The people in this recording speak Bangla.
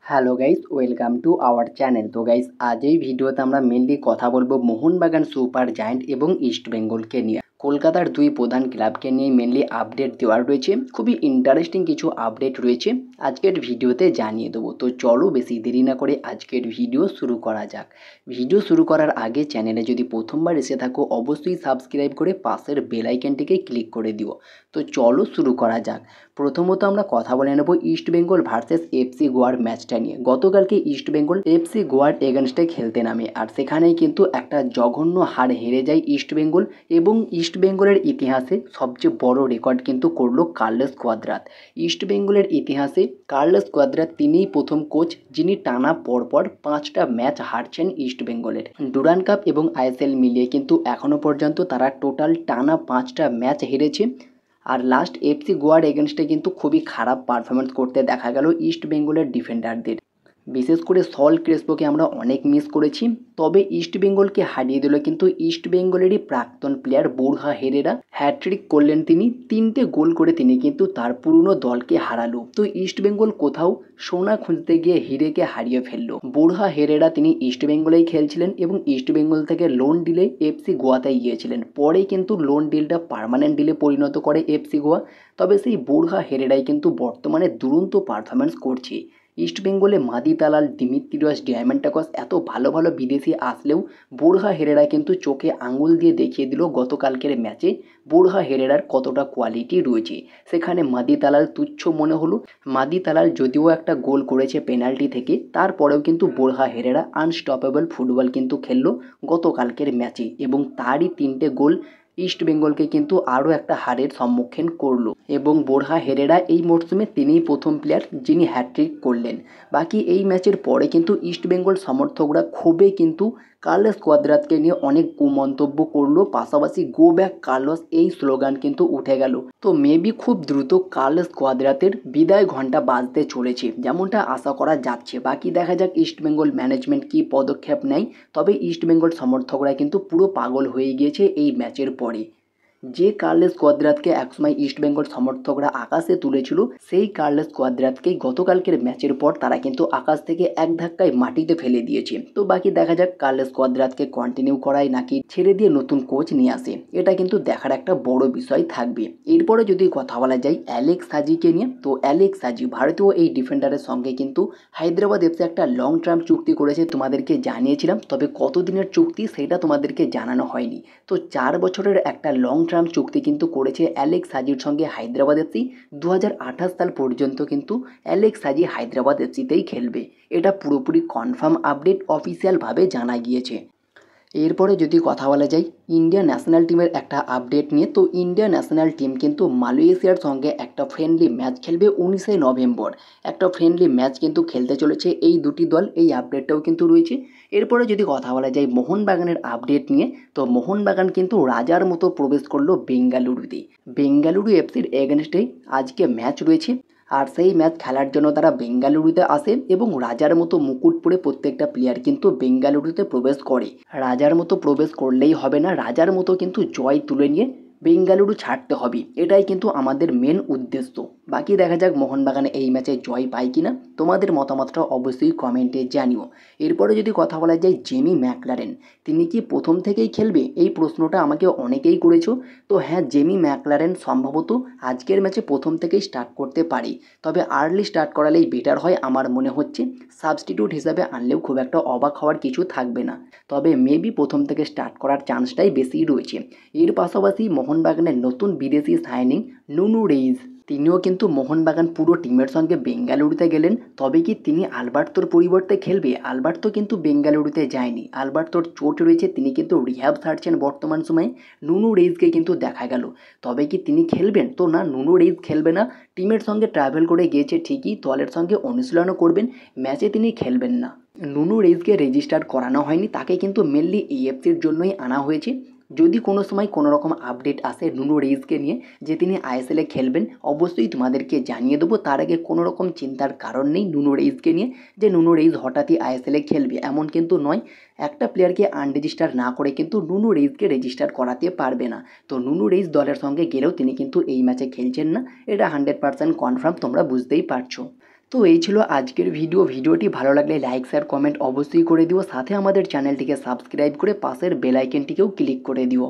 Hello guys, welcome to our channel. তো গাইস, আজ এই ভিডিওতে আমরা মেনলি কথা বলবো মোহনবাগান সুপার জায়ান্ট এবং ইস্ট বেঙ্গলকে নিয়ে। কলকাতার দুই প্রধান ক্লাবকে নিয়ে মেনলি আপডেট দেওয়ার রয়েছে। খুবই ইন্টারেস্টিং কিছু আপডেট রয়েছে, আজকের ভিডিওতে জানিয়ে দেবো। তো চলো বেশি দেরি না করে আজকের ভিডিও শুরু করা যাক। ভিডিও শুরু করার আগে চ্যানেলে যদি প্রথমবার এসে থাকো অবশ্যই সাবস্ক্রাইব করে পাশের বেল আইকনটিকে ক্লিক করে দিও। তো চলো শুরু করা যাক। প্রথমত আমরা কথা বলে নেব ইস্ট বেঙ্গল ভার্সেস এফসি গোয়ার ম্যাচটা নিয়ে। গতকালকে ইস্ট বেঙ্গল এফসি গোয়ার এগেনস্টে খেলতে নামে, আর সেখানেই কিন্তু একটা জঘন্য হার হেরে যায় ইস্ট বেঙ্গল। এবং ইস্ট বেঙ্গলের ইতিহাসে সবচেয়ে বড় রেকর্ড কিন্তু করলো কার্লোস কোয়াদ্রাত। ইস্ট বেঙ্গলের ইতিহাসে কার্লোস কোয়াদ্রাত তিনিই প্রথম কোচ যিনি টানা পরপর 5টা ম্যাচ হারছেন ইস্ট বেঙ্গলের। ডুরান্ড কাপ এবং আইএসএল মিলিয়ে কিন্তু এখনও পর্যন্ত তারা টোটাল টানা 5টা ম্যাচ হেরেছে। আর লাস্ট এফসি গোয়ার এগেনস্টে কিন্তু খুবই খারাপ পারফরমেন্স করতে দেখা গেল ইস্ট বেঙ্গলের ডিফেন্ডারদের। বিশেষ করে সল ক্রেসপোকে আমরা অনেক মিস করেছি। তবে ইস্ট বেঙ্গলকে হারিয়ে দিল কিন্তু ইস্ট বেঙ্গলেরই প্রাক্তন প্লেয়ার বোরহা হেরেরা। হ্যাট্রিক করলেন তিনি, 3টে গোল করে তিনি কিন্তু তার পুরনো দলকে হারালো। তো ইস্ট বেঙ্গল কোথাও সোনা খুঁজতে গিয়ে হিরেকে হারিয়ে ফেললো। বোরহা হেরেরা তিনি ইস্ট বেঙ্গলেই খেলছিলেন এবং ইস্ট বেঙ্গল থেকে লোন ডিলে এফসি গোয়াতে গিয়েছিলেন। পরে কিন্তু লোন ডিলটা পার্মানেন্ট ডিলে পরিণত করে এফসি গোয়া। তবে সেই বোরহা হেরেরাই কিন্তু বর্তমানে দুরন্ত পারফরমেন্স করছে। ইস্ট বেঙ্গলে মাদি তালাল, দিমিত্রিয়াস ডায়ামান্টাকস এত ভালো ভালো বিদেশি আসলেও বোরহা হেরেরা কিন্তু চোখে আঙুল দিয়ে দেখিয়ে দিল গতকালকের ম্যাচে বোরহা হেরেরার কতটা কোয়ালিটি রয়েছে। সেখানে মাদি তালাল তুচ্ছ মনে হলো। মাদি তালাল যদিও একটা গোল করেছে পেনাল্টি থেকে, তারপরেও কিন্তু বোরহা হেরেরা আনস্টপেবল ফুটবল কিন্তু খেললো গতকালকের ম্যাচে এবং তারই 3টে গোল ইস্ট বেঙ্গলকে কিন্তু আরও একটা হারের সম্মুখীন করলো। এবং বোরহা হেরেরা এই মরশুমে তিনিই প্রথম প্লেয়ার যিনি হ্যাট্রিক করলেন। বাকি এই ম্যাচের পরে কিন্তু ইস্ট বেঙ্গল সমর্থকরা ক্ষোভে কিন্তু কার্লোস কোয়াদ্রাতকে নিয়ে অনেক কুমন্তব্য করলো, পাশাপাশি গো ব্যাক কার্লোস এই স্লোগান কিন্তু উঠে গেল। তো মেবি খুব দ্রুত কার্লোস কোয়াদ্রাতের বিদায় ঘন্টা বাজতে চলেছে যেমনটা আশা করা যাচ্ছে। বাকি দেখা যাক ইস্ট বেঙ্গল ম্যানেজমেন্ট কী পদক্ষেপ নেয়। তবে ইস্ট বেঙ্গল সমর্থকরা কিন্তু পুরো পাগল হয়ে গিয়েছে এই ম্যাচের পরে। যে কার্লোস কোয়াদ্রাতকে একসময় ইস্ট বেঙ্গল সমর্থকরা আকাশে তুলেছিল, সেই কার্লোস কোয়াদ্রাতকেই গতকালকের ম্যাচের পর তারা কিন্তু আকাশ থেকে এক ধাক্কায় মাটিতে ফেলে দিয়েছে। তো বাকি দেখা যাক কার্লোস কোয়াদ্রাতকে কন্টিনিউ করায় নাকি ছেড়ে দিয়ে নতুন কোচ নিয়ে আসে, এটা কিন্তু দেখার একটা বড় বিষয় থাকবে। এরপরে যদি কথা বলা যায় অ্যালেক্স হাজিকে নিয়ে, তো অ্যালেক্স হাজি ভারতীয় এই ডিফেন্ডারের সঙ্গে কিন্তু হায়দ্রাবাদ এফসি একটা লং টার্ম চুক্তি করেছে, তোমাদেরকে জানিয়েছিলাম। তবে কতদিনের চুক্তি সেটা তোমাদেরকে জানানো হয়নি। তো 4 বছরের একটা লং টার্ম চুক্তি কিন্তু করেছে অ্যালেক্স হাজির সঙ্গে হায়দ্রাবাদ এফসি। 2028 সাল পর্যন্ত কিন্তু অ্যালেক্স হাজি হায়দ্রাবাদ এফসিতেই খেলবে। এটা পুরোপুরি কনফার্ম আপডেট, অফিসিয়ালভাবে জানা গিয়েছে। এরপরে যদি কথা বলা যায় ইন্ডিয়া ন্যাশনাল টিমের একটা আপডেট নিয়ে, তো ইন্ডিয়া ন্যাশনাল টিম কিন্তু মালয়েশিয়ার সঙ্গে একটা ফ্রেন্ডলি ম্যাচ খেলবে 19শে নভেম্বর। একটা ফ্রেন্ডলি ম্যাচ কিন্তু খেলতে চলেছে এই দুটি দল, এই আপডেটটাও কিন্তু রয়েছে। এরপরে যদি কথা বলা যায় মোহনবাগানের আপডেট নিয়ে, তো মোহনবাগান কিন্তু রাজার মতো প্রবেশ করলো বেঙ্গালুরুতে। বেঙ্গালুরু এফসির এগেনস্টে আজকে ম্যাচ রয়েছে, আর সেই ম্যাচ খেলার জন্য তারা বেঙ্গালুরুতে আসে এবং রাজার মতো মুকুট পরে প্রত্যেকটা প্লেয়ার কিন্তু বেঙ্গালুরুতে প্রবেশ করে। রাজার মতো প্রবেশ করলেই হবে না, রাজার মতো কিন্তু জয় তুলে নিয়ে বেঙ্গালুরু ছাড়তে হবে, এটাই কিন্তু আমাদের মেন উদ্দেশ্য। বাকি দেখা যাক মোহনবাগানে এই ম্যাচে জয় পায় কিনা, তোমাদের মতামতটা অবশ্যই কমেন্টে জানিও। এরপরে যদি কথা বলা যায় জেমি ম্যাকলারেন, তিনি কি প্রথম থেকেই খেলবে, এই প্রশ্নটা আমাকে অনেকেই করেছো। তো হ্যাঁ, জেমি ম্যাকলারেন সম্ভবত আজকের ম্যাচে প্রথম থেকেই স্টার্ট করতে পারে। তবে আর্লি স্টার্ট করালেই বেটার হয় আমার মনে হচ্ছে। সাবস্টিটিউট হিসাবে আনলেও খুব একটা অবাক হওয়ার কিছু থাকবে না। তবে মেবি প্রথম থেকে স্টার্ট করার চান্সটাই বেশি রয়েছে। এর পাশাপাশি মোহনবাগানের নতুন বিদেশি সাইনিং নুনু রেইজ, তিনিও কিন্তু মোহনবাগান পুরো টিমের সঙ্গে বেঙ্গালুরুতে গেলেন। তবে কি তিনি আলবার্তোর পরিবর্তে খেলবে? আলবার্তো কিন্তু বেঙ্গালুরুতে যায়নি, আলবার্তোর চোট রয়েছে, তিনি কিন্তু রিহ্যাব সারছেন বর্তমান সময়ে। নুনু রেইজকে কিন্তু দেখা গেল। তবে কি তিনি খেলবেন? তো না, নুনু রেইজ খেলবে না। টিমের সঙ্গে ট্রাভেল করে গিয়েছে ঠিকই, দলের সঙ্গে অনুশীলনও করবেন, ম্যাচে তিনি খেলবেন না। নুনু রেইজকে রেজিস্টার করানো হয়নি, তাকে কিন্তু মেনলি এএফসির জন্যই আনা হয়েছে। যদি কোনো সময় কোনো রকম আপডেট আসে নুনু রেইজকে নিয়ে যে তিনি আইএসএলে খেলবেন, অবশ্যই তোমাদেরকে জানিয়ে দেবো। তার আগে কোনো রকম চিন্তার কারণ নেই নুনু রেইজকে নিয়ে, যে নুনু রেইজ হঠাৎই আইএসএলে খেলবে এমন কিন্তু নয়। একটা প্লেয়ারকে আনরেজিস্টার না করে কিন্তু নুনু রেইজকে রেজিস্টার করাতে পারবে না। তো নুনু রেইজ দলের সঙ্গে গেলেও তিনি কিন্তু এই ম্যাচে খেলছেন না, এটা 100% কনফার্ম, তোমরা বুঝতেই পারছো। তো এই ছিল আজকের ভিডিওটি ভালো লাগলে লাইক শেয়ার কমেন্ট অবশ্যই করে দিও, সাথে আমাদের চ্যানেলটিকে সাবস্ক্রাইব করে পাশের বেল আইকনটিকেও ক্লিক করে দিও।